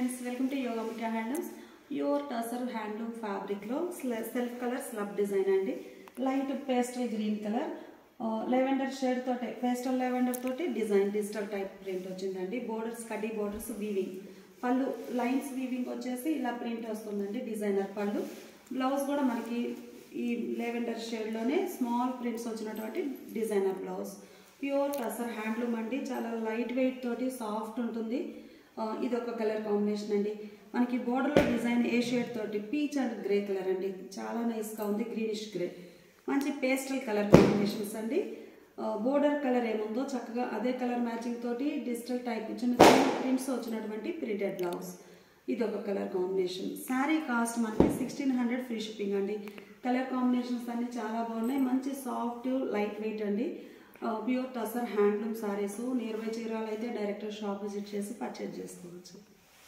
Friends, welcome to Yogamika handlooms. Pure tussar handloom fabric లో self colour slub design అండి. Light pastel green colour lavender shade తోటి pastel lavender తోటి design digital type print వచ్చిందండి. Borders కడ్డీ borders weaving, పళ్ళు lines weaving వచ్చేసి ఇలా print వస్తుందండి. డిజైనర్ పళ్ళు, బ్లౌజ్ కూడా మనకి ఈ లెవెండర్ షేడ్ లోనే స్మాల్ ప్రింట్స్ వచ్చినటువంటి designer blouse. Pure tussar handloom అండి. చాలా లైట్ వెయిట్ తోటి సాఫ్ట్ ఉంటుంది. ఇది ఒక కలర్ కాంబినేషన్ అండి. మనకి బోర్డర్లో డిజైన్ ఏ షేడ్ తోటి పీచ్ అండ్ గ్రే కలర్ అండి. చాలా నైస్గా ఉంది. గ్రీనిష్ గ్రే, మంచి పేస్టల్ కలర్ కాంబినేషన్స్ అండి. బోర్డర్ కలర్ ఏముందో చక్కగా అదే కలర్ మ్యాచింగ్ తోటి డిజిటల్ టైప్ చిన్న చిన్న ప్రింట్స్ వచ్చినటువంటి ప్రింటెడ్ బ్లౌజ్. ఇది ఒక కలర్ కాంబినేషన్. శారీ కాస్ట్ మనకి 1600 ఫ్రీ షిప్పింగ్ అండి. కలర్ కాంబినేషన్స్ అన్ని చాలా బాగున్నాయి. మంచి సాఫ్ట్ లైట్ వెయిట్ అండి. Pure tussar handloom saris. Nearby చీరాలు అయితే డైరెక్ట్ షాప్ విజిట్ చేసి పర్చేజ్ చేసుకోవచ్చు.